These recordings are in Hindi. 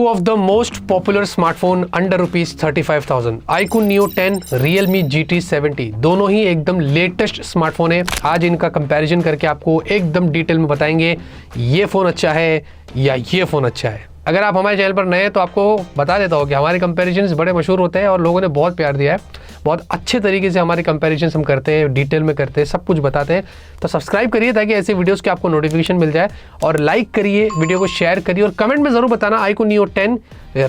Two of the most popular smartphone under ₹35,000 iQOO Neo 10, Realme GT 70 दोनों ही एकदम लेटेस्ट स्मार्टफोन है। आज इनका कंपैरिजन करके आपको एकदम डिटेल में बताएंगे ये फ़ोन अच्छा है या ये फ़ोन अच्छा है। अगर आप हमारे चैनल पर नए हैं तो आपको बता देता हूँ कि हमारे कंपैरिजन्स बड़े मशहूर होते हैं और लोगों ने बहुत प्यार दिया है। बहुत अच्छे तरीके से हमारे कंपैरिजन्स हम करते हैं, डिटेल में करते हैं, सब कुछ बताते हैं। तो सब्सक्राइब करिए ताकि ऐसे वीडियोस की आपको नोटिफिकेशन मिल जाए, और लाइक करिए, वीडियो को शेयर करिए और कमेंट में ज़रूर बताना iQOO Neo 10,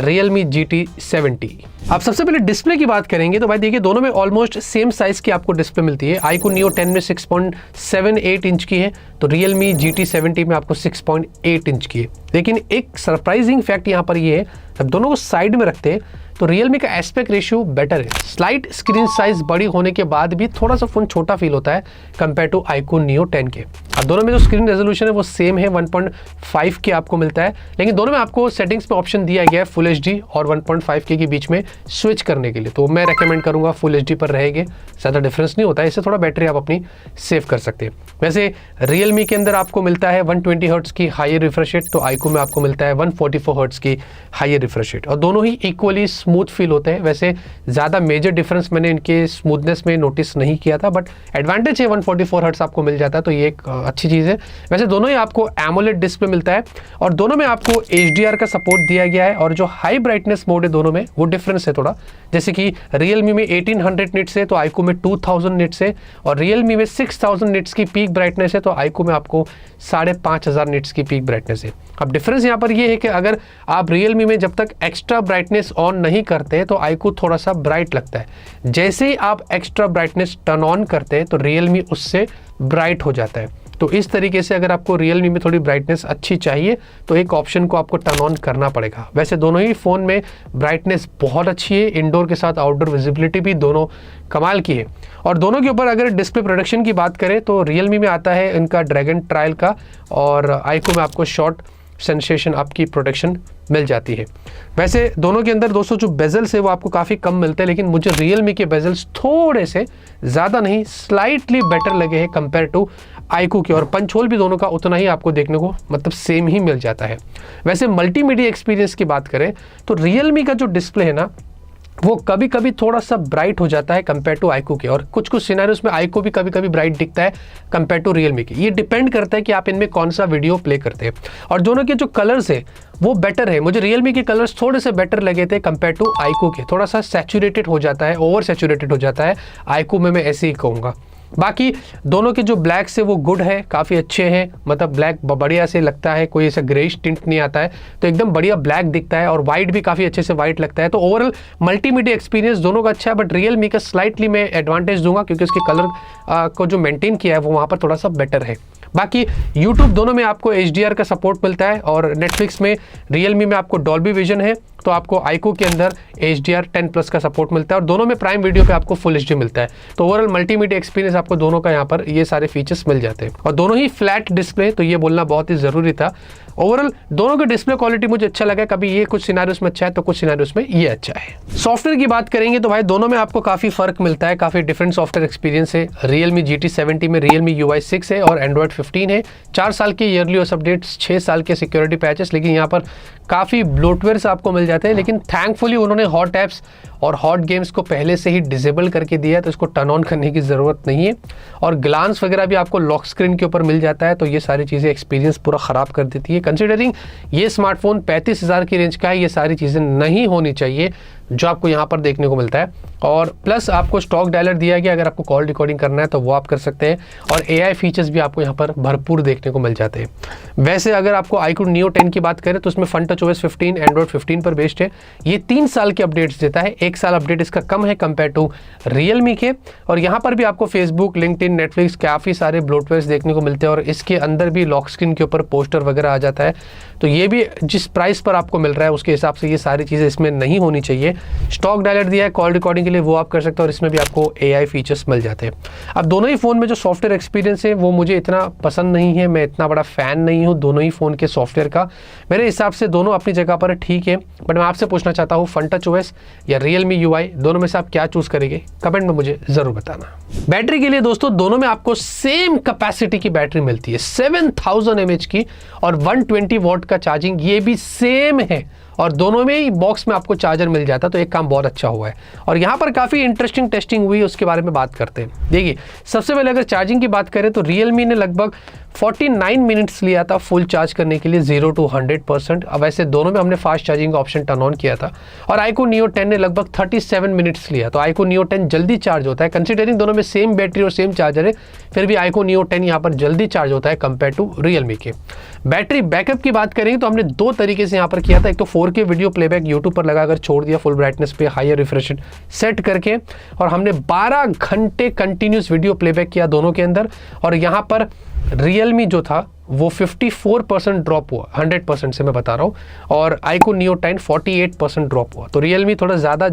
Realme GT 70। अब सबसे पहले डिस्प्ले की बात करेंगे तो भाई देखिए दोनों में ऑलमोस्ट सेम साइज़ की आपको डिस्प्ले मिलती है। iQOO Neo 10 में 6.78 इंच की है तो Realme GT 70 में आपको 6.8 इंच की है। लेकिन एक सरप्राइजिंग फैक्ट यहाँ पर ये है, जब दोनों को साइड में रखते हैं तो Realme का एस्पेक्ट रेशियो बेटर है। स्लाइट स्क्रीन साइज बड़ी होने के बाद भी थोड़ा सा फ़ोन छोटा फील होता है कंपेयर टू iQOO Neo 10 के। अब दोनों में जो स्क्रीन रेजोल्यूशन है वो सेम है, 1.5 के आपको मिलता है, लेकिन दोनों में आपको सेटिंग्स में ऑप्शन दिया गया है फुल HD और 1.5 के बीच में स्विच करने के लिए। तो मैं रेकमेंड करूँगा फुल HD पर रहेंगे, ज़्यादा डिफरेंस नहीं होता है, इससे थोड़ा बैटरी आप अपनी सेव कर सकते हैं। वैसे Realme के अंदर आपको मिलता है 120 हर्ट्ज़ की हायर रिफ्रेश रेट, तो iQOO में आपको मिलता है 144 हर्ट्ज़ की हायर रिफ्रेश रेट, और दोनों ही इक्वली स्मूथ फील होते हैं। वैसे ज़्यादा मेजर डिफरेंस मैंने इनके स्मूथनेस में नोटिस नहीं किया था, बट एडवांटेज है 144 हर्ट्ज़ आपको मिल जाता है, तो ये एक अच्छी चीज़ है। वैसे दोनों ही आपको एमोलेड डिस्प्ले मिलता है और दोनों में आपको HDR का सपोर्ट दिया गया है, और जो हाई ब्राइटनेस मोड है दोनों में वो डिफरेंस है थोड़ा। जैसे कि Realme में 1800 निट्स है तो iQOO में 2000 निट्स है, और Realme में 6000 निट्स की पीक ब्राइटनेस है तो iQOO में आपको 5500 निट्स की पीक ब्राइटनेस है। अब डिफरेंस यहाँ पर ये है कि अगर आप Realme में जब तक एक्स्ट्रा ब्राइटनेस ऑन नहीं करते तो iQOO थोड़ा सा ब्राइट लगता है। जैसे ही आप एक्स्ट्रा ब्राइटनेस टर्न ऑन करते हैं तो Realme उससे ब्राइट हो जाता है। तो इस तरीके से अगर आपको Realme में थोड़ी ब्राइटनेस अच्छी चाहिए तो एक ऑप्शन को आपको टर्न ऑन करना पड़ेगा। वैसे दोनों ही फ़ोन में ब्राइटनेस बहुत अच्छी है, इंडोर के साथ आउटडोर विजिबिलिटी भी दोनों कमाल की है। और दोनों के ऊपर अगर डिस्प्ले प्रोडक्शन की बात करें तो Realme में आता है इनका ड्रैगन ट्रायल का, और iQOO में आपको शॉर्ट सेंसेशन आपकी प्रोटेक्शन मिल जाती है। वैसे दोनों के अंदर दोस्तों जो बेजल्स है वो आपको काफ़ी कम मिलते हैं, लेकिन मुझे Realme के बेजल्स थोड़े से ज़्यादा नहीं, स्लाइटली बेटर लगे हैं कंपेयर टू iQOO के, और पंच होल भी दोनों का उतना ही आपको देखने को मतलब सेम ही मिल जाता है। वैसे मल्टीमीडिया एक्सपीरियंस की बात करें तो Realme का जो डिस्प्ले है ना वो कभी कभी थोड़ा सा ब्राइट हो जाता है कंपेयर टू iQOO के, और कुछ कुछ सिनेरियोस में iQOO भी कभी कभी ब्राइट दिखता है कंपेयर टू Realme के। ये डिपेंड करता है कि आप इनमें कौन सा वीडियो प्ले करते हैं, और दोनों के जो कलर्स है वो बेटर है। मुझे Realme के कलर्स थोड़े से बेटर लगे थे कंपेयर टू iQOO के, थोड़ा सा सैचुरेटेड हो जाता है, ओवर सैचुरेटेड हो जाता है iQOO में, मैं ऐसे ही कहूँगा। बाकी दोनों के जो ब्लैक से वो गुड है, काफ़ी अच्छे हैं, मतलब ब्लैक बढ़िया से लगता है, कोई ऐसा ग्रेइश टिंट नहीं आता है, तो एकदम बढ़िया ब्लैक दिखता है, और वाइट भी काफ़ी अच्छे से वाइट लगता है। तो ओवरऑल मल्टीमीडिया एक्सपीरियंस दोनों का अच्छा है, बट Realme का स्लाइटली मैं एडवांटेज दूंगा क्योंकि उसके कलर को जो मेंटेन किया है वो वहाँ पर थोड़ा सा बेटर है। बाकी YouTube दोनों में आपको HDR का सपोर्ट मिलता है, और Netflix में Realme में आपको डॉल्बी विजन है, तो आपको iQOO के अंदर HDR 10+ का सपोर्ट मिलता है, और दोनों में प्राइम वीडियो पे आपको फुल HD मिलता है। तो ओवरऑल मल्टीमीडिया एक्सपीरियंस आपको दोनों का यहाँ पर ये सारे फीचर्स मिल जाते हैं, और दोनों ही फ्लैट डिस्प्ले, तो ये बोलना बहुत ही ज़रूरी था। ओवरऑल दोनों का डिस्प्ले क्वालिटी मुझे अच्छा लगा, कभी ये कुछ सिनेरियोस में अच्छा है तो कुछ सिनेरियोस में ये अच्छा है। सॉफ्टवेयर की बात करेंगे तो भाई दोनों में आपको काफ़ी फ़र्क मिलता है, काफ़ी डिफरेंट सॉफ्टवेयर एक्सपीरियंस है। Realme GT 70 में Realme UI 6 है और Android 15 है, 4 साल के ईयरली OS अपडेट्स, 6 साल के सिक्योरिटी पैचेस, लेकिन यहाँ पर काफ़ी ब्लोटवेयर्स आपको मिल जाते हैं। लेकिन थैंकफुली उन्होंने हॉट ऐप्स और हॉट गेम्स को पहले से ही डिसेबल करके दिया है, तो इसको टर्न ऑन करने की ज़रूरत नहीं है, और ग्लांस वगैरह भी आपको लॉक स्क्रीन के ऊपर मिल जाता है, तो ये सारी चीज़ें एक्सपीरियंस पूरा ख़राब कर देती है। कंसिडरिंग ये स्मार्टफोन 35,000 की रेंज का है, ये सारी चीज़ें नहीं होनी चाहिए जो आपको यहाँ पर देखने को मिलता है। और प्लस आपको स्टॉक डायलर दिया गया, अगर आपको कॉल रिकॉर्डिंग करना है तो वो आप कर सकते हैं, और AI फीचर्स भी आपको यहाँ पर भरपूर देखने को मिल जाते हैं। वैसे अगर आपको iQOO Neo 10 की बात करें तो उसमें FunTouchOS 15 Android 15 पर बेस्ड है। ये 3 साल के अपडेट्स देता है, 1 साल अपडेट इसका कम है कंपेयर टू Realme के, और यहाँ पर भी आपको फेसबुक, लिंक्डइन, नेटफ्लिक्स काफ़ी सारे ब्लोटवेयर्स देखने को मिलते हैं, और इसके अंदर भी लॉक स्क्रीन के ऊपर पोस्टर वगैरह आ जाता है। तो ये भी जिस प्राइस पर आपको मिल रहा है उसके हिसाब से ये सारी चीज़ें इसमें नहीं होनी चाहिए। स्टॉक डायलर दिया है कॉल रिकॉर्डिंग के लिए, वो आप कर सकते हो, और इसमें भी आपको AI फीचर्स मिल जाते हैं। अब दोनों ही फ़ोन में जो सॉफ्टवेयर एक्सपीरियंस है वो मुझे इतना पसंद नहीं है, मैं इतना बड़ा फ़ैन नहीं हूँ दोनों ही फ़ोन के सॉफ्टवेयर का। मेरे हिसाब से दोनों अपनी जगह पर ठीक है, बट मैं आपसे पूछना चाहता हूँ FunTouchOS या Realme UI, दोनों में से आप क्या चूज़ करेंगे? कमेंट में मुझे ज़रूर बताना। बैटरी के लिए दोस्तों दोनों में आपको सेम कैपेसिटी की बैटरी मिलती है, 7000 mAh की, और 120 वॉट का चार्जिंग, ये भी सेम है। और दोनों में ही बॉक्स में आपको चार्जर मिल जाता है, तो एक काम बहुत अच्छा हुआ है। और यहाँ पर काफ़ी इंटरेस्टिंग टेस्टिंग हुई, उसके बारे में बात करते हैं। देखिए, सबसे पहले अगर चार्जिंग की बात करें तो रियलमी ने लगभग 49 मिनट्स लिया था फुल चार्ज करने के लिए 0 to 100%। अब वैसे दोनों में हमने फास्ट चार्जिंग का ऑप्शन टर्न ऑन किया था। और iQOO Neo 10 ने लगभग 37 मिनट्स लिया, तो iQOO Neo 10 जल्दी चार्ज होता है। कंसिडरिंग दोनों में सेम बैटरी और सेम चार्जर है, फिर भी iQOO Neo 10 यहाँ पर जल्दी चार्ज होता है कंपेयर टू रियलमी के। बैटरी बैकअप की बात करेंगे तो हमने दो तरीके से यहाँ पर किया था। एक तो 4K वीडियो प्लेबैक यूट्यूब पर लगाकर छोड़ दिया फुल ब्राइटनेस पे हायर रिफ्रेश सेट करके, और हमने 12 घंटे कंटिन्यूस वीडियो प्लेबैक किया दोनों के अंदर। और यहाँ पर रियलमी जो था वो 54% ड्रॉप हुआ, 100% से मैं बता रहा हूँ, और iQOO Neo 10 48% ड्रॉप हुआ। तो रियलमी थोड़ा ज़्यादा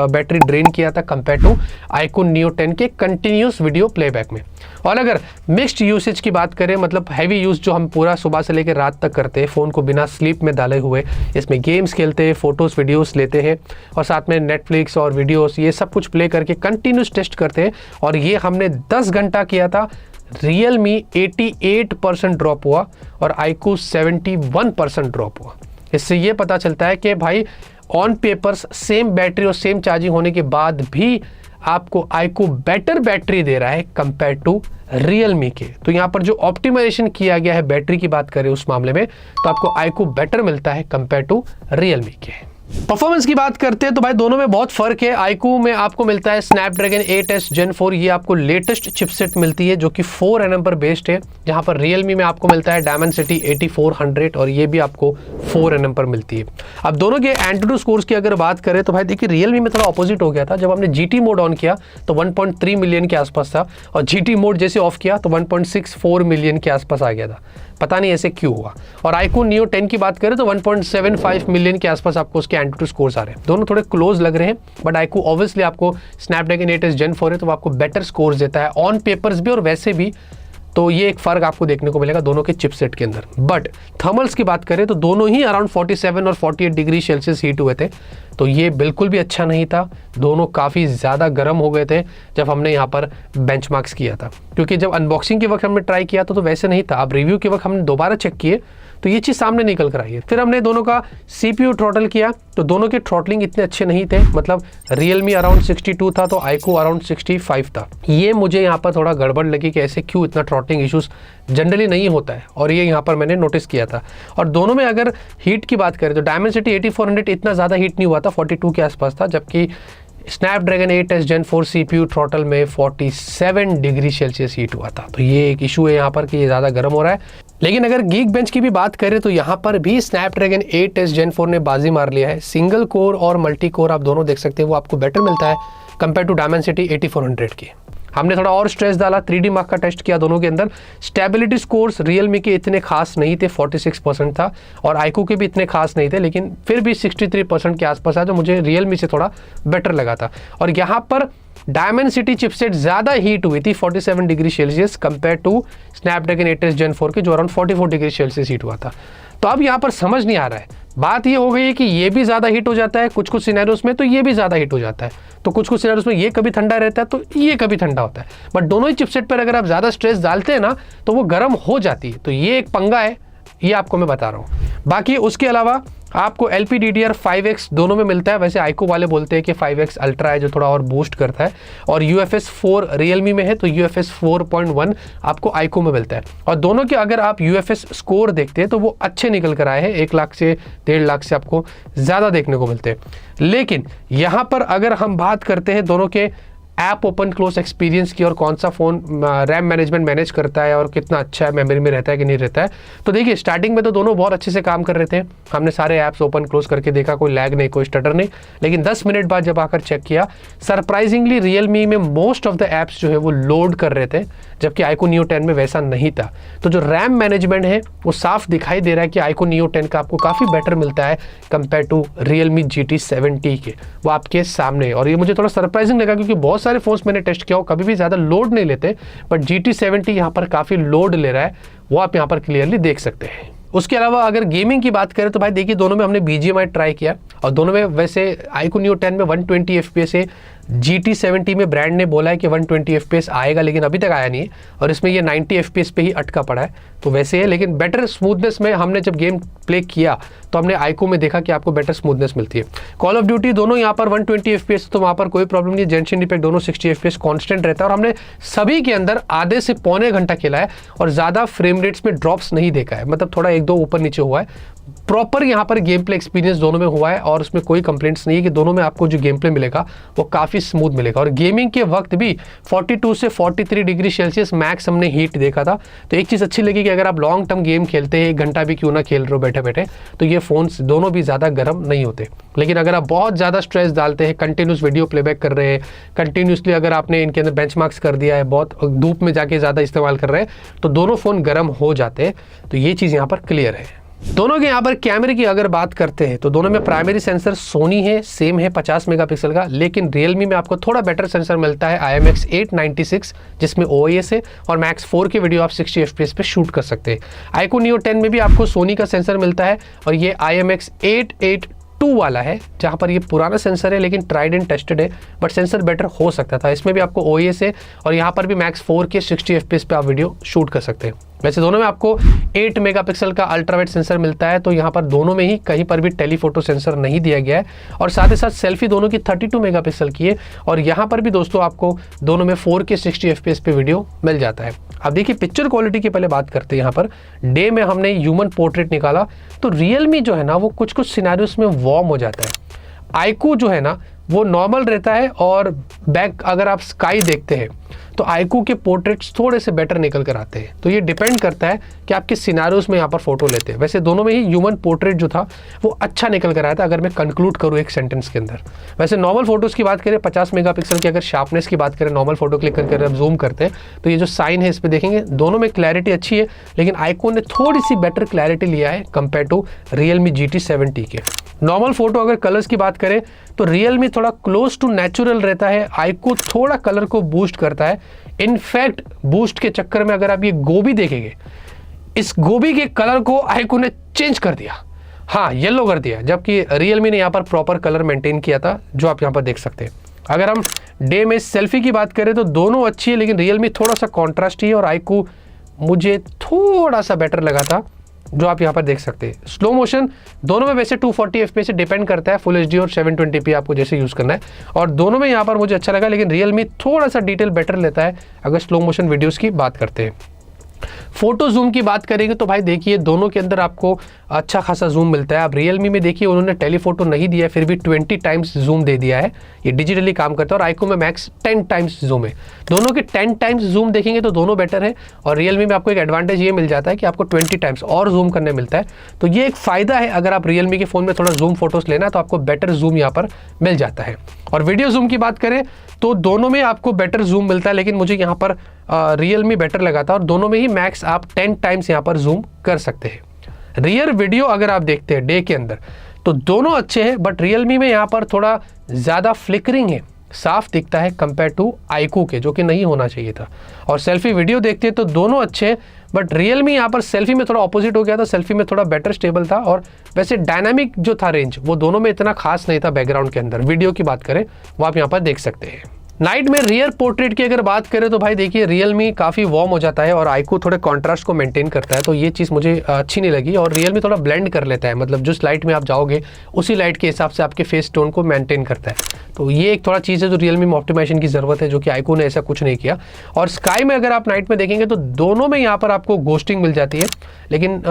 बैटरी ड्रेन किया था कंपेयर टू iQOO Neo 10 के कंटिन्यूस वीडियो प्लेबैक में। और अगर मिक्स्ड यूसेज की बात करें, मतलब हैवी यूज़ जो हम पूरा सुबह से लेकर रात तक करते हैं, फ़ोन को बिना स्लीप में डाले हुए, इसमें गेम्स खेलते हैं, फोटोज़ वीडियोज़ लेते हैं, और साथ में नेटफ्लिक्स और वीडियोज़ ये सब कुछ प्ले करके कंटिन्यूस टेस्ट करते हैं, और ये हमने 10 घंटा किया था। रियलमी 88% ड्रॉप हुआ और iQOO 71% ड्रॉप हुआ। इससे ये पता चलता है कि भाई ऑन पेपर्स सेम बैटरी और सेम चार्जिंग होने के बाद भी आपको iQOO बेटर बैटरी दे रहा है कंपेयर टू रियलमी के। तो यहाँ पर जो ऑप्टिमाइजेशन किया गया है बैटरी की बात करें उस मामले में, तो आपको iQOO बेटर मिलता है कंपेयर टू रियलमी के। परफॉर्मेंस की बात करते हैं तो भाई दोनों में बहुत फर्क है। iQOO में आपको मिलता है स्नैपड्रैगन 8s Gen 4, ये आपको लेटेस्ट चिपसेट मिलती है जो कि 4nm पर बेस्ड है, जहां पर रियलमी में आपको मिलता है Dimensity 8400 और ये भी आपको 4nm पर मिलती है। अब दोनों के एंटूटू स्कोर्स की अगर बात करें तो भाई देखिए, रियलमी में थोड़ा अपोजिट हो गया था। जब हमने GT मोड ऑन किया तो 1.3 मिलियन के आसपास था, और GT मोड जैसे ऑफ किया तो 1.64 मिलियन के आसपास आ गया था। पता नहीं ऐसे क्यों हुआ। और iQOO Neo 10 की बात करें तो 1.75 मिलियन के आसपास आपको उसके एंटूटू स्कोर्स आ रहे हैं। दोनों थोड़े क्लोज लग रहे हैं, बट iQOO ऑब्वियसली आपको स्नैपड्रैगन 8s Gen 4 है तो वो आपको बेटर स्कोर्स देता है ऑन पेपर्स भी और वैसे भी। तो ये एक फ़र्क आपको देखने को मिलेगा दोनों के चिपसेट के अंदर। बट थर्मल्स की बात करें तो दोनों ही अराउंड 47 और 48 डिग्री सेल्सियस हीट हुए थे, तो ये बिल्कुल भी अच्छा नहीं था। दोनों काफ़ी ज़्यादा गर्म हो गए थे जब हमने यहाँ पर बेंचमार्क्स किया था, क्योंकि जब अनबॉक्सिंग के वक्त हमने ट्राई किया था तो वैसे नहीं था। अब रिव्यू के वक्त हमने दोबारा चेक किए तो ये चीज़ सामने निकल कर आई है। फिर हमने दोनों का CPU थ्रॉटल किया तो दोनों के थ्रॉटलिंग इतने अच्छे नहीं थे, मतलब रियलमी अराउंड 62 था तो iQOO अराउंड 65 था। ये मुझे यहाँ पर थोड़ा गड़बड़ लगी कि ऐसे क्यों, इतना थ्रॉटलिंग इश्यूज जनरली नहीं होता है, और ये यहाँ पर मैंने नोटिस किया था। और दोनों में अगर हीट की बात करें तो Dimensity 8400 इतना ज़्यादा हीट नहीं हुआ था, 42 के आसपास था, जबकि Snapdragon 8s Gen 4 CPU throttle में 47 डिग्री सेल्सियस हीट हुआ था। तो ये एक इशू है यहाँ पर कि ये ज़्यादा गर्म हो रहा है। लेकिन अगर Geekbench की भी बात करें तो यहाँ पर भी स्नैपड्रैगन 8s Gen 4 ने बाजी मार लिया है। सिंगल कोर और मल्टी कोर आप दोनों देख सकते हैं, वो आपको बेटर मिलता है कंपेयर टू Dimensity 8400 की। हमने थोड़ा और स्ट्रेस डाला, 3D मार्क का टेस्ट किया दोनों के अंदर। स्टेबिलिटी स्कोर्स रियलमी के इतने खास नहीं थे, 46% था, और iQOO के भी इतने खास नहीं थे, लेकिन फिर भी 63% के आसपास है, जो मुझे रियलमी से थोड़ा बेटर लगा था। और यहाँ पर Dimensity चिपसेट ज़्यादा हीट हुई थी 47 degree Celsius compare to Snapdragon 8s Gen 4 के जो अराउंड 44 डिग्री सेल्सियस हीट हुआ था। तो अब यहाँ पर समझ नहीं आ रहा है, बात ये हो गई है कि ये भी ज़्यादा हीट हो जाता है कुछ कुछ सिनेरियोस में, तो ये भी ज़्यादा हीट हो जाता है, तो कुछ कुछ सिनेरियोस में ये कभी ठंडा रहता है तो ये कभी ठंडा होता है। बट दोनों ही चिपसेट पर अगर आप ज़्यादा स्ट्रेस डालते हैं ना तो वो गर्म हो जाती है, तो ये एक पंगा है, ये आपको मैं बता रहा हूँ। बाकी उसके अलावा आपको LPDDR5X दोनों में मिलता है। वैसे iQOO वाले बोलते हैं कि 5X अल्ट्रा है जो थोड़ा और बूस्ट करता है, और UFS 4 रियलमी में है तो UFS 4.1 आपको iQOO में मिलता है। और दोनों के अगर आप UFS स्कोर देखते हैं तो वो अच्छे निकल कर आए हैं, 1 लाख से 1.5 लाख से आपको ज़्यादा देखने को मिलते हैं। लेकिन यहाँ पर अगर हम बात करते हैं दोनों के ऐप ओपन क्लोज एक्सपीरियंस की और कौन सा फ़ोन रैम मैनेजमेंट मैनेज करता है और कितना अच्छा है, मेमोरी में रहता है कि नहीं रहता है, तो देखिए स्टार्टिंग में तो दोनों बहुत अच्छे से काम कर रहे थे। हमने सारे ऐप्स ओपन क्लोज करके देखा, कोई लैग नहीं, कोई स्टटर नहीं। लेकिन 10 मिनट बाद जब आकर चेक किया, सरप्राइजिंगली रियलमी में मोस्ट ऑफ द ऐप्स जो है वो लोड कर रहे थे, जबकि iQOO Neo 10 में वैसा नहीं था। तो जो रैम मैनेजमेंट है वो साफ दिखाई दे रहा है कि iQOO Neo 10 का आपको काफ़ी बेटर मिलता है कंपेयर टू Realme GT 70 के, वो आपके सामने। और ये मुझे थोड़ा सरप्राइजिंग लगा क्योंकि बहुत सारे फोन्स मैंने टेस्ट किया हो, कभी भी ज़्यादा लोड नहीं लेते, बट GT 70 यहाँ पर काफ़ी लोड ले रहा है, वो आप यहाँ पर क्लियरली देख सकते हैं। उसके अलावा अगर गेमिंग की बात करें तो भाई देखिए दोनों में हमने BGMI ट्राई किया, और दोनों में वैसे iQOO Neo 10 में 120 FPS है, GT70 में ब्रांड ने बोला है कि 120 FPS आएगा, लेकिन अभी तक आया नहीं है और इसमें ये 90 FPS पे ही अटका पड़ा है। तो वैसे है, लेकिन बेटर स्मूथनेस में हमने जब गेम प्ले किया तो हमने आइको में देखा कि आपको बेटर स्मूथनेस मिलती है। कॉल ऑफ ड्यूटी दोनों यहाँ पर 120 FPS, तो वहाँ पर कोई प्रॉब्लम नहीं। जेंशिन इम्पैक्ट दोनों 60 FPS कॉन्स्टेंट रहता है और हमने सभी के अंदर आधे से पौने घंटा खेला है और ज़्यादा फ्रेम रेट्स में ड्रॉप्स नहीं देखा है, मतलब थोड़ा 1-2 ऊपर नीचे हुआ है। प्रॉपर यहाँ पर गेम प्ले एक्सपीरियंस दोनों में हुआ है और उसमें कोई कंप्लेंट्स नहीं है कि दोनों में आपको जो गेम प्ले मिलेगा वो काफ़ी स्मूथ मिलेगा। और गेमिंग के वक्त भी 42 से 43 डिग्री सेल्सियस मैक्स हमने हीट देखा था। तो एक चीज़ अच्छी लगी कि अगर आप लॉन्ग टर्म गेम खेलते हैं, 1 घंटा भी क्यों ना खेल रहे हो बैठे बैठे, तो ये फ़ोन्स दोनों भी ज़्यादा गर्म नहीं होते। लेकिन अगर आप बहुत ज़्यादा स्ट्रेस डालते हैं, कंटिन्यूस वीडियो प्लेबैक कर रहे हैं, कंटिन्यूसली अगर आपने इनके अंदर बेंचमार्क्स कर दिया है, बहुत धूप में जाके ज़्यादा इस्तेमाल कर रहे हैं, तो दोनों फ़ोन गर्म हो जाते हैं। तो ये चीज़ यहाँ पर क्लियर है। दोनों के यहाँ पर कैमरे की अगर बात करते हैं तो दोनों में प्राइमरी सेंसर सोनी है, सेम है 50 मेगापिक्सल का, लेकिन रियलमी में आपको थोड़ा बेटर सेंसर मिलता है IMX896 जिसमें OIS है और मैक्स 4 की वीडियो आप 60 FPS पे शूट कर सकते हैं। iQOO Neo 10 में भी आपको सोनी का सेंसर मिलता है और ये IMX882 वाला है, जहाँ पर ये पुराना सेंसर है लेकिन ट्राइड एंड टेस्टेड है, बट सेंसर बेटर हो सकता था। इसमें भी आपको OIS है और यहाँ पर भी मैक्स 4 के 60 FPS पे आप वीडियो शूट कर सकते हैं। वैसे दोनों में आपको 8 मेगापिक्सल का अल्ट्रावाइड सेंसर मिलता है, तो यहाँ पर दोनों में ही कहीं पर भी टेलीफोटो सेंसर नहीं दिया गया है और साथ ही साथ सेल्फी दोनों की 32 मेगापिक्सल की है और यहाँ पर भी दोस्तों आपको दोनों में 4K 60 FPS पे वीडियो मिल जाता है। अब देखिए पिक्चर क्वालिटी की पहले बात करते हैं। यहाँ पर डे में हमने ह्यूमन पोर्ट्रेट निकाला तो रियलमी जो है ना वो कुछ सिनेरियोस में वार्म हो जाता है। आइको जो है ना वो नॉर्मल रहता है और बैक अगर आप स्काई देखते हैं तो आइको के पोर्ट्रेट्स थोड़े से बेटर निकल कर आते हैं। तो ये डिपेंड करता है कि आप किस सिनारियोस में यहाँ पर फोटो लेते हैं। वैसे दोनों में ही ह्यूमन पोर्ट्रेट जो था वो अच्छा निकल कर आया था, अगर मैं कंक्लूड करूँ एक सेंटेंस के अंदर। वैसे नॉर्मल फोटोज़ की बात करें 50 मेगापिक्सल की, अगर शार्पनेस की बात करें नॉर्मल फोटो क्लिक करके आप जूम करते हैं तो ये जो साइन है इस पर देखेंगे दोनों में क्लैरिटी अच्छी है, लेकिन आइको ने थोड़ी सी बेटर क्लैरिटी लिया है कंपेयर टू रियलमी GT70 के। नॉर्मल फोटो अगर कलर्स की बात करें तो रियलमी थोड़ा क्लोज टू नेचुरल रहता है, आइको थोड़ा कलर को बूस्ट करता है। इनफैक्ट बूस्ट के चक्कर में अगर आप ये गोभी देखेंगे, इस गोभी के कलर को आइको ने चेंज कर दिया, हाँ येलो कर दिया, जबकि रियलमी ने यहाँ पर प्रॉपर कलर मेंटेन किया था जो आप यहाँ पर देख सकते हैं। अगर हम डे में सेल्फी की बात करें तो दोनों अच्छी है, लेकिन रियलमी थोड़ा सा कॉन्ट्रास्ट ही और आइको मुझे थोड़ा सा बेटर लगा था जो आप यहाँ पर देख सकते हैं। स्लो मोशन दोनों में वैसे 240 FPS से डिपेंड करता है, फुल HD और 720p आपको जैसे यूज़ करना है, और दोनों में यहाँ पर मुझे अच्छा लगा, लेकिन रियलमी थोड़ा सा डिटेल बेटर लेता है अगर स्लो मोशन वीडियोज़ की बात करते हैं। फोटो जूम की बात करेंगे तो भाई देखिए दोनों के अंदर आपको अच्छा खासा जूम मिलता है। आप रियलमी में देखिए उन्होंने टेलीफोटो नहीं दिया है, फिर भी 20 टाइम्स जूम दे दिया है, ये डिजिटली काम करता है। और आइको में मैक्स 10 टाइम्स जूम है। दोनों के 10 टाइम्स जूम देखेंगे तो दोनों बेटर है, और रियलमी में आपको एक एडवांटेज ये मिल जाता है कि आपको 20 टाइम्स और जूम करने मिलता है। तो ये एक फ़ायदा है, अगर आप रियलमी के फ़ोन में थोड़ा जूम फोटोज़ लेना तो आपको बेटर जूम यहाँ पर मिल जाता है। और वीडियो जूम की बात करें तो दोनों में आपको बेटर जूम मिलता है, लेकिन मुझे यहाँ पर रियलमी बेटर लगा था, और दोनों में ही मैक्स आप 10 टाइम्स यहाँ पर जूम कर सकते हैं। रियर वीडियो अगर आप देखते हैं डे के अंदर तो दोनों अच्छे हैं, बट रियलमी में यहाँ पर थोड़ा ज़्यादा फ्लिकरिंग है, साफ दिखता है कंपेयर टू आइको के, जो कि नहीं होना चाहिए था। और सेल्फी वीडियो देखते हैं तो दोनों अच्छे हैं, बट रियलमी यहाँ पर सेल्फी में थोड़ा ऑपोजिट हो गया था, सेल्फी में थोड़ा बेटर स्टेबल था। और वैसे डायनामिक जो था रेंज वो दोनों में इतना खास नहीं था। बैकग्राउंड के अंदर वीडियो की बात करें वो आप यहाँ पर देख सकते हैं। नाइट में रियर पोर्ट्रेट की अगर बात करें तो भाई देखिए रियलमी काफ़ी वार्म हो जाता है और आइको थोड़े कॉन्ट्रास्ट को मेंटेन करता है, तो ये चीज़ मुझे अच्छी नहीं लगी। और रियलमी थोड़ा ब्लेंड कर लेता है, मतलब जिस लाइट में आप जाओगे उसी लाइट के हिसाब से आपके फेस टोन को मेंटेन करता है। तो ये एक थोड़ा चीज़ है जो रियलमी में ऑप्टिमाइजेशन की ज़रूरत है, जो कि आइको ने ऐसा कुछ नहीं किया। और स्काई में अगर आप नाइट में देखेंगे तो दोनों में यहाँ पर आपको घोस्टिंग मिल जाती है, लेकिन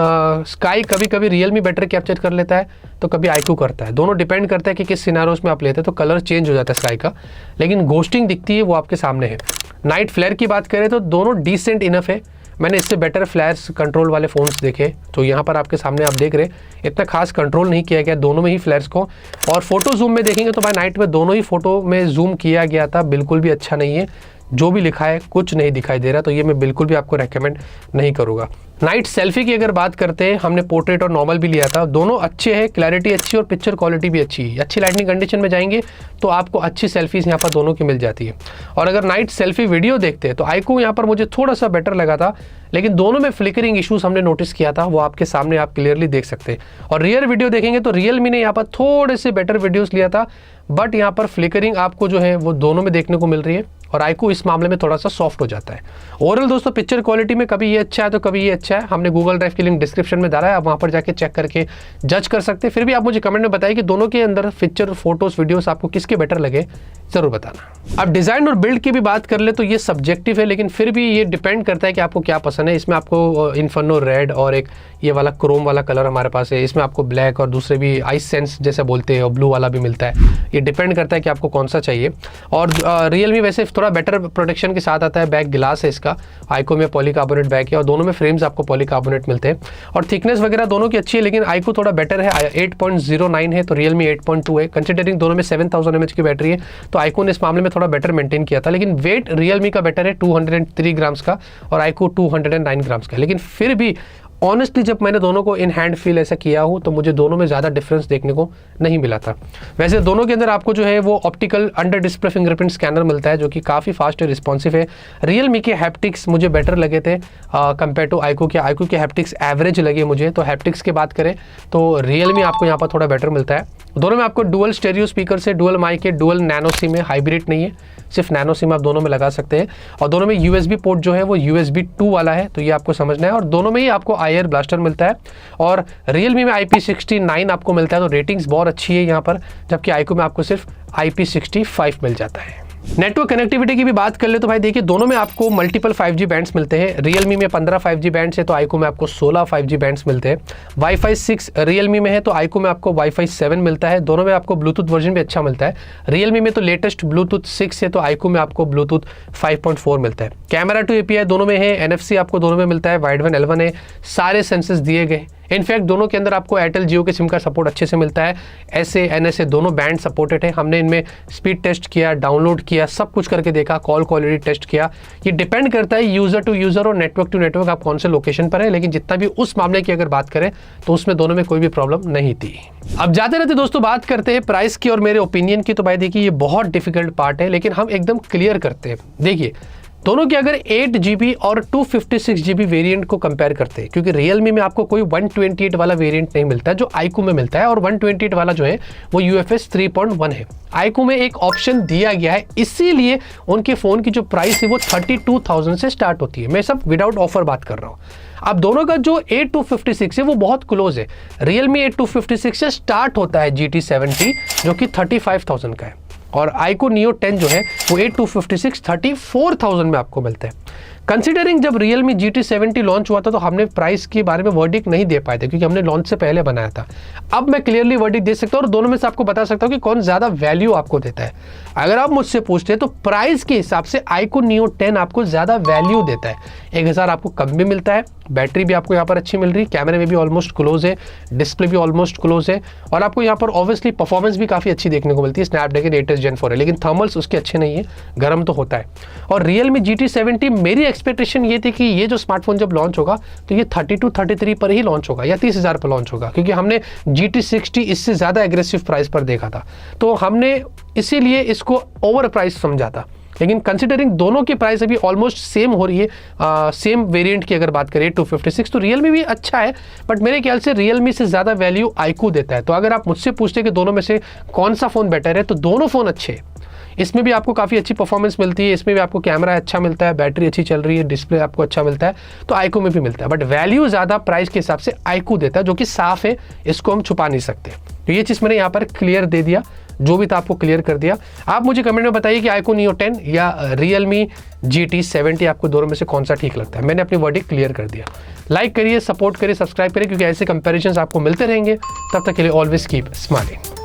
स्काई कभी कभी रियलमी बेटर कैप्चर कर लेता है तो कभी आइको करता है। दोनों डिपेंड करता है कि किस सिनारोस में आप लेते हैं, तो कलर चेंज हो जाता है स्काई का, लेकिन घोस्टिंग दिखती है वो आपके सामने है। नाइट फ्लेयर की बात करें तो दोनों डिसेंट इनफ है। मैंने इससे बेटर फ्लैश कंट्रोल वाले फ़ोन्स देखे, तो यहाँ पर आपके सामने आप देख रहे हैं इतना खास कंट्रोल नहीं किया गया दोनों में ही फ्लैश को। और फोटो जूम में देखेंगे तो भाई नाइट में दोनों ही फोटो में जूम किया गया था, बिल्कुल भी अच्छा नहीं है। जो भी लिखा है कुछ नहीं दिखाई दे रहा, तो ये मैं बिल्कुल भी आपको रेकमेंड नहीं करूँगा। नाइट सेल्फी की अगर बात करते हैं, हमने पोर्ट्रेट और नॉर्मल भी लिया था, दोनों अच्छे हैं, क्लैरिटी अच्छी और पिक्चर क्वालिटी भी अच्छी है। अच्छी लाइटिंग कंडीशन में जाएंगे तो आपको अच्छी सेल्फीज यहाँ पर दोनों की मिल जाती है। और अगर नाइट सेल्फी वीडियो देखते हैं तो आईक्यू यहाँ पर मुझे थोड़ा सा बेटर लगा था, लेकिन दोनों में फ्लिकरिंग इश्यूज हमने नोटिस किया था, वो आपके सामने आप क्लियरली देख सकते हैं। और रियर वीडियो देखेंगे तो रियलमी ने यहाँ पर थोड़े से बेटर वीडियोस लिया था, बट यहाँ पर फ्लिकरिंग आपको जो है वो दोनों में देखने को मिल रही है, और आईक्यू इस मामले में थोड़ा सा सॉफ्ट हो जाता है। ओवरऑल दोस्तों पिक्चर क्वालिटी में कभी ये अच्छा है तो कभी ये अच्छा है। हमने गूगल ड्राइव की लिंक डिस्क्रिप्शन में डाला है, आप वहाँ पर जाके चेक करके जज कर सकते हैं। फिर भी आप मुझे कमेंट में बताइए कि दोनों के अंदर पिक्चर, फोटोज, वीडियोस आपको किसके बेटर लगे, जरूर बताना। अब डिज़ाइन और बिल्ड की भी बात कर ले तो ये सब्जेक्टिव है, लेकिन फिर भी ये डिपेंड करता है कि आपको क्या पसंद है। इसमें आपको इन्फर्नो रेड और एक ये वाला क्रोम वाला कलर हमारे पास है, इसमें आपको ब्लैक और दूसरे भी आइस सेंस जैसे बोलते हैं और ब्लू वाला भी मिलता है। ये डिपेंड करता है कि आपको कौन सा चाहिए। और रियलमी वैसे थोड़ा बेटर प्रोटेक्शन के साथ आता है, बैक ग्लास है इसका, आईक्यू में पॉलीकार्बोनेट बैक है और दोनों में फ्रेम्स आपको पॉलीकार्बोनेट मिलते हैं। और थिकनेस वगैरह दोनों की अच्छी है, लेकिन आईक्यू थोड़ा बेटर है, 8.09 है तो रियलमी 8.2 है। कंसिडरिंग दोनों में 7000 mAh की बैटरी है तो आईक्यू ने इस मामले में थोड़ा बेटर मेंटेन किया था। लेकिन वेट रियलमी का बेटर है 203 ग्राम्स का और आईक्यू 209 ग्राम्स का। लेकिन फिर भी ऑनेस्टली जब मैंने दोनों को इन हैंड फील ऐसा किया हूँ तो मुझे दोनों में ज़्यादा डिफरेंस देखने को नहीं मिला था। वैसे दोनों के अंदर आपको जो है वो optical under display fingerprint scanner मिलता है, जो कि काफ़ी फास्ट और रिस्पॉन्सिव है। रियलमी के हैप्टिक्स मुझे बेटर लगे थे कंपेयर टू आईक्यू के। आईक्यू के हैप्टिक्स एवरेज लगे मुझे। तो हैप्टिक्स की बात करें तो रियलमी आपको यहाँ पर थोड़ा बेटर मिलता है। दोनों में आपको डुअल स्टेरियो स्पीकर से, डुअल माइक है, डुअल नैनो सिम है, हाइब्रिड नहीं है, सिर्फ नैनो सिम आप दोनों में लगा सकते हैं। और दोनों में USB पोर्ट जो है वो USB 2 वाला है, तो ये आपको समझना है। और दोनों में ही आपको IR ब्लास्टर मिलता है और रियलमी में IP69 आपको मिलता है, तो रेटिंग्स बहुत अच्छी है यहाँ पर, जबकि आईक्यू में आपको सिर्फ IP65 मिल जाता है। नेटवर्क कनेक्टिविटी की भी बात कर ले तो भाई देखिए दोनों में आपको मल्टीपल 5G बैंड्स मिलते हैं। रियलमी में 15 5G बैंड्स है तो आईक्यू में आपको 16 5G बैंड्स मिलते हैं। वाईफाई 6 रियलमी में है तो आईक्यू में आपको वाईफाई 7 मिलता है। दोनों में आपको ब्लूटूथ वर्जन भी अच्छा मिलता है। रियलमी में तो लेटेस्ट ब्लूटूथ 6 है तो आईक्यू में आपको ब्लूटूथ 5.4 मिलता है। कैमरा टू API दोनों में है, NFC आपको दोनों में मिलता है, वाइड वन L1 है, सारे सेंसर्स दिए गए। इनफैक्ट दोनों के अंदर आपको एयरटेल जियो के सिम का सपोर्ट अच्छे से मिलता है। SA NSA दोनों बैंड सपोर्टेड है। हमने इनमें स्पीड टेस्ट किया, डाउनलोड किया, सब कुछ करके देखा, कॉल क्वालिटी टेस्ट किया। ये डिपेंड करता है यूजर टू यूजर और नेटवर्क टू नेटवर्क आप कौन से लोकेशन पर है, लेकिन जितना भी उस मामले की अगर बात करें तो उसमें दोनों में कोई भी प्रॉब्लम नहीं थी। अब जाते रहते दोस्तों बात करते हैं प्राइस की और मेरे ओपिनियन की। तो भाई देखिए ये बहुत डिफिकल्ट पार्ट है, लेकिन हम एकदम क्लियर करते हैं। देखिए दोनों के अगर 8GB और 256GB वेरिएंट को कंपेयर करते हैं, क्योंकि रियलमी में आपको कोई 128 वाला वेरिएंट नहीं मिलता है जो आईक्यू में मिलता है, और 128 वाला जो है वो UFS 3.1 है। आईक्यू में एक ऑप्शन दिया गया है, इसीलिए उनके फ़ोन की जो प्राइस है वो 32,000 से स्टार्ट होती है। मैं सब विदाउट ऑफर बात कर रहा हूँ। अब दोनों का जो 8256 है वो बहुत क्लोज है। रियलमी 8256 से स्टार्ट होता है GT70 जो कि 35,000 का है, और आईक्यू नियो 10 जो है वो 8256 34,000 में आपको मिलता है। कंसिडरिंग जब रियलमी GT70 लॉन्च हुआ था तो हमने प्राइस के बारे में वर्डिक्ट नहीं दे पाए थे, क्योंकि हमने लॉन्च से पहले बनाया था। अब मैं क्लियरली वर्डिक्ट दे सकता हूँ और दोनों में से आपको बता सकता हूँ कि कौन ज़्यादा वैल्यू आपको देता है। अगर आप मुझसे पूछते हैं तो प्राइस के हिसाब से आईक्यू नियो 10 आपको ज़्यादा वैल्यू देता है। 1000 आपको कम भी मिलता है, बैटरी भी आपको यहाँ पर अच्छी मिल रही है, कैमरे में भी ऑलमोस्ट क्लोज है, डिस्प्ले भी ऑलमोस्ट क्लोज है, और आपको यहाँ पर ऑब्वियसली परफॉर्मेंस भी काफ़ी अच्छी देखने को मिलती है। स्नैपड्रैगन 8s Gen 4 है, लेकिन थर्मल्स उसके अच्छे नहीं है, गर्म तो होता है। और रियलमी GT70 मेरी एक्सपेक्टेशन ये थी कि ये जो स्मार्टफोन जब लॉन्च होगा तो ये 32-33 पर ही लॉन्च होगा या 30,000 पर लॉन्च होगा, क्योंकि हमने GT60 इससे ज़्यादा एग्रेसिव प्राइस पर देखा था, तो हमने इसीलिए इसको ओवर प्राइस समझा था। लेकिन कंसिडरिंग दोनों की प्राइस अभी ऑलमोस्ट सेम हो रही है, सेम वेरिएंट की अगर बात करें 256, तो रियलमी भी अच्छा है, बट मेरे ख्याल से रियलमी से ज़्यादा वैल्यू आईक्यू देता है। तो अगर आप मुझसे पूछते कि दोनों में से कौन सा फ़ोन बेटर है, तो दोनों फ़ोन अच्छे हैं। इसमें भी आपको काफ़ी अच्छी परफॉर्मेंस मिलती है, इसमें भी आपको कैमरा अच्छा मिलता है, बैटरी अच्छी चल रही है, डिस्प्ले आपको अच्छा मिलता है, तो आईक्यू में भी मिलता है। बट वैल्यू ज़्यादा प्राइस के हिसाब से आईक्यू देता है, जो कि साफ़ है, इसको हम छुपा नहीं सकते। तो ये चीज़ मैंने यहाँ पर क्लियर दे दिया, जो भी था आपको क्लियर कर दिया। आप मुझे कमेंट में बताइए कि आईक्यू नियो 10 या रियलमी GT70 आपको दोनों में से कौन सा ठीक लगता है। मैंने अपनी वर्डिक्ट क्लियर कर दिया। लाइक करिए, सपोर्ट करिए, सब्सक्राइब करिए, क्योंकि ऐसे कंपैरिजंस आपको मिलते रहेंगे। तब तक के लिए ऑलवेज कीप स्माइलिंग।